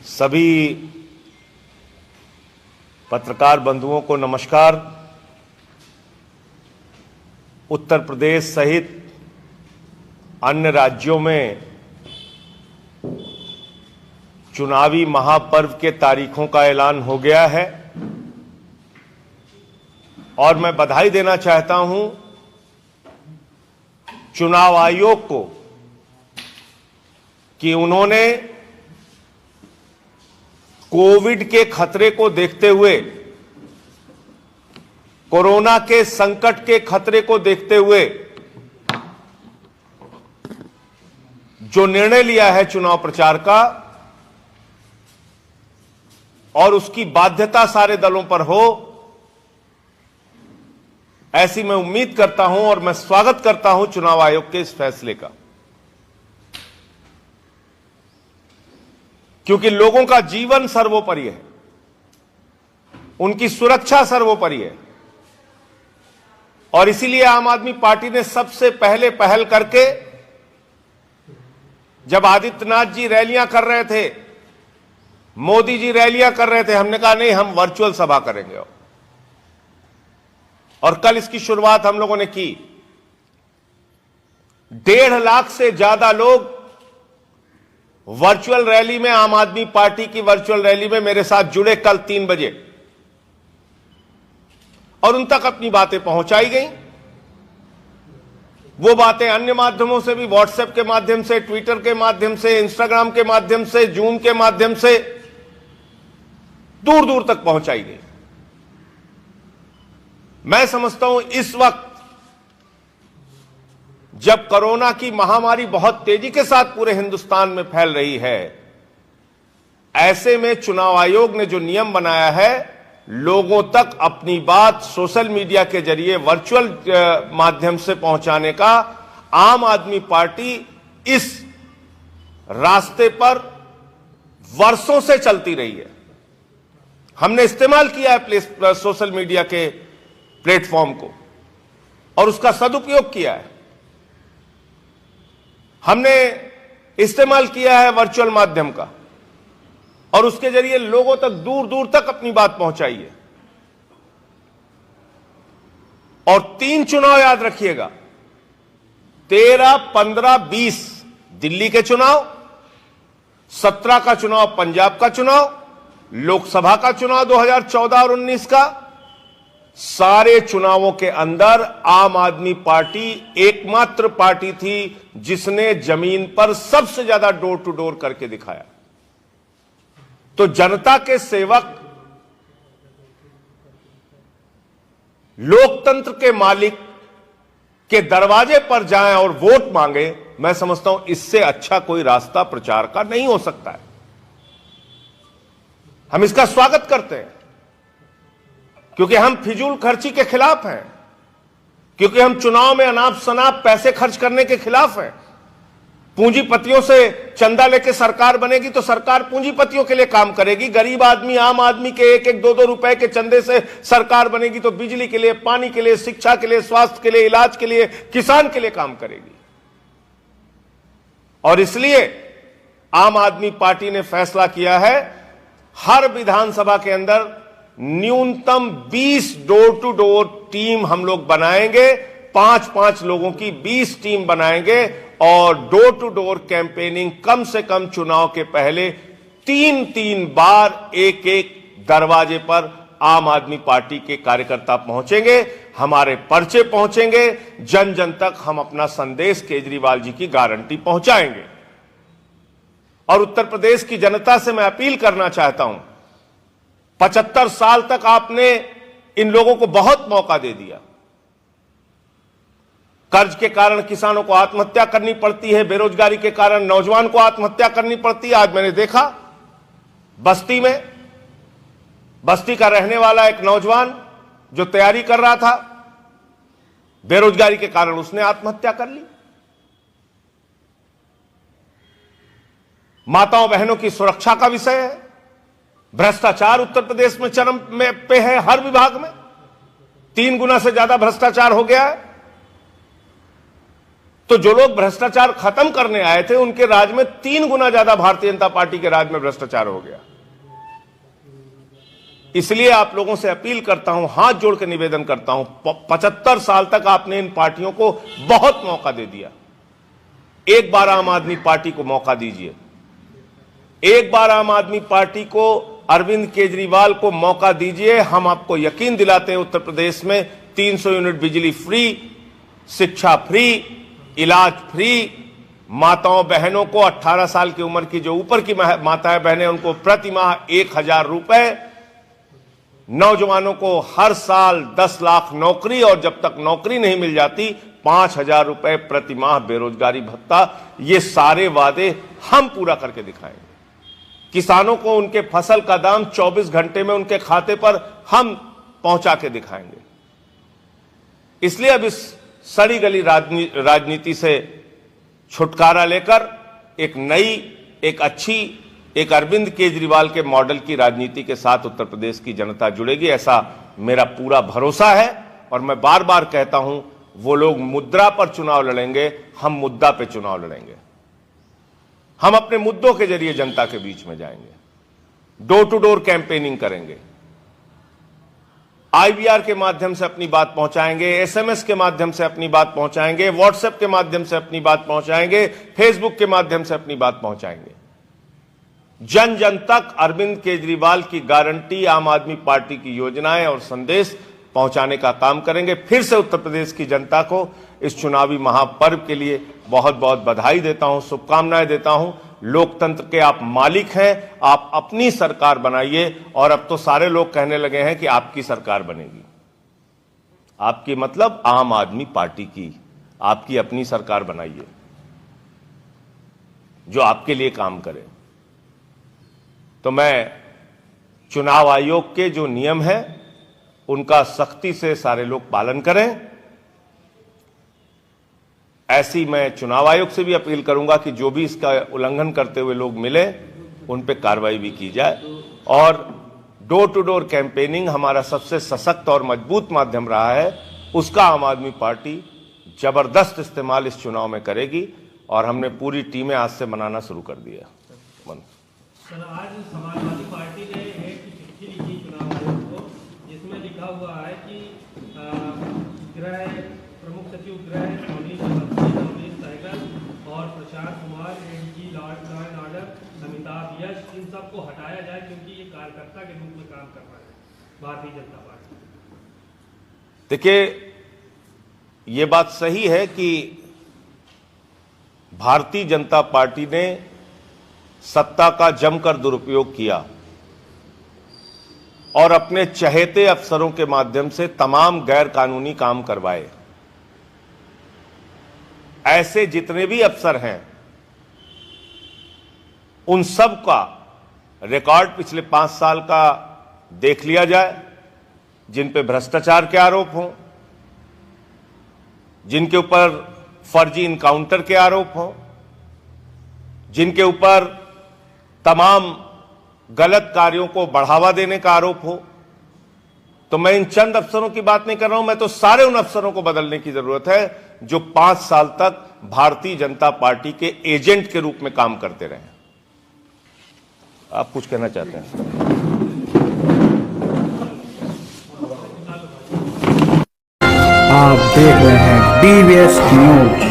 सभी पत्रकार बंधुओं को नमस्कार। उत्तर प्रदेश सहित अन्य राज्यों में चुनावी महापर्व के तारीखों का ऐलान हो गया है और मैं बधाई देना चाहता हूं चुनाव आयोग को कि उन्होंने कोविड के खतरे को देखते हुए, कोरोना के संकट के खतरे को देखते हुए जो निर्णय लिया है चुनाव प्रचार का, और उसकी बाध्यता सारे दलों पर हो, ऐसी मैं उम्मीद करता हूं और मैं स्वागत करता हूं चुनाव आयोग के इस फैसले का। क्योंकि लोगों का जीवन सर्वोपरि है, उनकी सुरक्षा सर्वोपरि है, और इसीलिए आम आदमी पार्टी ने सबसे पहले पहल करके, जब आदित्यनाथ जी रैलियां कर रहे थे, मोदी जी रैलियां कर रहे थे, हमने कहा नहीं, हम वर्चुअल सभा करेंगे। और कल इसकी शुरुआत हम लोगों ने की। 1.5 लाख से ज्यादा लोग वर्चुअल रैली में, आम आदमी पार्टी की वर्चुअल रैली में मेरे साथ जुड़े कल 3 बजे, और उन तक अपनी बातें पहुंचाई गई। वो बातें अन्य माध्यमों से भी, व्हाट्सएप के माध्यम से, ट्विटर के माध्यम से, इंस्टाग्राम के माध्यम से, जूम के माध्यम से दूर दूर तक पहुंचाई गई। मैं समझता हूं इस वक्त जब कोरोना की महामारी बहुत तेजी के साथ पूरे हिंदुस्तान में फैल रही है, ऐसे में चुनाव आयोग ने जो नियम बनाया है, लोगों तक अपनी बात सोशल मीडिया के जरिए, वर्चुअल माध्यम से पहुंचाने का आम आदमी पार्टी इस रास्ते पर वर्षों से चलती रही है। हमने इस्तेमाल किया है सोशल मीडिया के प्लेटफॉर्म को और उसका सदुपयोग किया है। हमने इस्तेमाल किया है वर्चुअल माध्यम का और उसके जरिए लोगों तक, दूर दूर तक अपनी बात पहुंचाई है। और 3 चुनाव याद रखिएगा, 13, 15, 20 दिल्ली के चुनाव, 17 का चुनाव पंजाब का चुनाव, लोकसभा का चुनाव 2014 और 19 का। सारे चुनावों के अंदर आम आदमी पार्टी एकमात्र पार्टी थी जिसने जमीन पर सबसे ज्यादा डोर टू डोर करके दिखाया। तो जनता के सेवक, लोकतंत्र के मालिक के दरवाजे पर जाएं और वोट मांगे, मैं समझता हूं इससे अच्छा कोई रास्ता प्रचार का नहीं हो सकता है। हम इसका स्वागत करते हैं क्योंकि हम फिजूल खर्ची के खिलाफ हैं, क्योंकि हम चुनाव में अनाप शनाप पैसे खर्च करने के खिलाफ हैं। पूंजीपतियों से चंदा लेके सरकार बनेगी तो सरकार पूंजीपतियों के लिए काम करेगी। गरीब आदमी, आम आदमी के 1-1, 2-2 रुपए के चंदे से सरकार बनेगी तो बिजली के लिए, पानी के लिए, शिक्षा के लिए, स्वास्थ्य के लिए, इलाज के लिए, किसान के लिए काम करेगी। और इसलिए आम आदमी पार्टी ने फैसला किया है, हर विधानसभा के अंदर न्यूनतम 20 डोर टू डोर टीम हम लोग बनाएंगे। 5-5 लोगों की 20 टीम बनाएंगे और डोर टू डोर कैंपेनिंग कम से कम चुनाव के पहले 3-3 बार एक-एक दरवाजे पर आम आदमी पार्टी के कार्यकर्ता पहुंचेंगे, हमारे पर्चे पहुंचेंगे, जन जन तक हम अपना संदेश केजरीवाल जी की गारंटी पहुंचाएंगे। और उत्तर प्रदेश की जनता से मैं अपील करना चाहता हूं, 75 साल तक आपने इन लोगों को बहुत मौका दे दिया। कर्ज के कारण किसानों को आत्महत्या करनी पड़ती है, बेरोजगारी के कारण नौजवान को आत्महत्या करनी पड़ती है। आज मैंने देखा बस्ती में, बस्ती का रहने वाला एक नौजवान जो तैयारी कर रहा था, बेरोजगारी के कारण उसने आत्महत्या कर ली। माताओं बहनों की सुरक्षा का विषय है। भ्रष्टाचार उत्तर प्रदेश में चरम पे है, हर विभाग में 3 गुना से ज्यादा भ्रष्टाचार हो गया है। तो जो लोग भ्रष्टाचार खत्म करने आए थे उनके राज में 3 गुना ज्यादा भारतीय जनता पार्टी के राज में भ्रष्टाचार हो गया। इसलिए आप लोगों से अपील करता हूं, हाथ जोड़ के निवेदन करता हूं, 75 साल तक आपने इन पार्टियों को बहुत मौका दे दिया। एक बार आम आदमी पार्टी को मौका दीजिए, एक बार आम आदमी पार्टी को, अरविंद केजरीवाल को मौका दीजिए। हम आपको यकीन दिलाते हैं उत्तर प्रदेश में 300 यूनिट बिजली फ्री, शिक्षा फ्री, इलाज फ्री, माताओं बहनों को 18 साल की उम्र की जो ऊपर की माताएं बहनें उनको प्रति माह 1000 रुपए, नौजवानों को हर साल 10 लाख नौकरी, और जब तक नौकरी नहीं मिल जाती 5000 रुपए प्रति माह बेरोजगारी भत्ता। ये सारे वादे हम पूरा करके दिखाएंगे। किसानों को उनके फसल का दाम 24 घंटे में उनके खाते पर हम पहुंचा के दिखाएंगे। इसलिए अब इस सड़ी गली राजनीति से छुटकारा लेकर एक नई, एक अच्छी, एक अरविंद केजरीवाल के मॉडल की राजनीति के साथ उत्तर प्रदेश की जनता जुड़ेगी, ऐसा मेरा पूरा भरोसा है। और मैं बार बार कहता हूं, वो लोग मुद्रा पर चुनाव लड़ेंगे, हम मुद्दा पे चुनाव लड़ेंगे। हम अपने मुद्दों के जरिए जनता के बीच में जाएंगे, डोर टू डोर कैंपेनिंग करेंगे, आईवीआर के माध्यम से अपनी बात पहुंचाएंगे, एसएमएस के माध्यम से अपनी बात पहुंचाएंगे, व्हाट्सएप के माध्यम से अपनी बात पहुंचाएंगे, फेसबुक के माध्यम से अपनी बात पहुंचाएंगे। जन जन तक अरविंद केजरीवाल की गारंटी, आम आदमी पार्टी की योजनाएं और संदेश पहुंचाने का काम करेंगे। फिर से उत्तर प्रदेश की जनता को इस चुनावी महापर्व के लिए बहुत बहुत बधाई देता हूं, शुभकामनाएं देता हूं। लोकतंत्र के आप मालिक हैं, आप अपनी सरकार बनाइए। और अब तो सारे लोग कहने लगे हैं कि आपकी सरकार बनेगी। आपकी मतलब आम आदमी पार्टी की, आपकी अपनी सरकार बनाइए जो आपके लिए काम करे। तो मैं चुनाव आयोग के जो नियम है उनका सख्ती से सारे लोग पालन करें। ऐसी मैं चुनाव आयोग से भी अपील करूंगा कि जो भी इसका उल्लंघन करते हुए लोग मिले उन पे कार्रवाई भी की जाए। और डोर टू डोर कैंपेनिंग हमारा सबसे सशक्त और मजबूत माध्यम रहा है, उसका आम आदमी पार्टी जबरदस्त इस्तेमाल इस चुनाव में करेगी। और हमने पूरी टीमें आज से बनाना शुरू कर दिया। सर, आज समाजवादी पार्टी ने एक चिट्ठी लिखी चुनाव आयोग को, जिसमें लिखा हुआ है कि गृह प्रमुख सचिव गृह नवनीत सहगल और Prashant Kumar, ADG law and order Amitabh Yash, इन सबको हटाया जाए क्योंकि ये कार्यकर्ता के रूप में काम कर रहा है भारतीय जनता पार्टी। देखिए, ये बात सही है कि भारतीय जनता पार्टी ने सत्ता का जमकर दुरुपयोग किया और अपने चहेते अफसरों के माध्यम से तमाम गैर कानूनी काम करवाए। ऐसे जितने भी अफसर हैं उन सब का रिकॉर्ड पिछले 5 साल का देख लिया जाए, जिन पे भ्रष्टाचार के आरोप हों, जिनके ऊपर फर्जी इनकाउंटर के आरोप हों, जिनके ऊपर तमाम गलत कार्यों को बढ़ावा देने का आरोप हो। तो मैं इन चंद अफसरों की बात नहीं कर रहा हूं, मैं तो सारे उन अफसरों को बदलने की जरूरत है जो 5 साल तक भारतीय जनता पार्टी के एजेंट के रूप में काम करते रहे। आप कुछ कहना चाहते हैं? आप देख रहे हैं DVS न्यूज।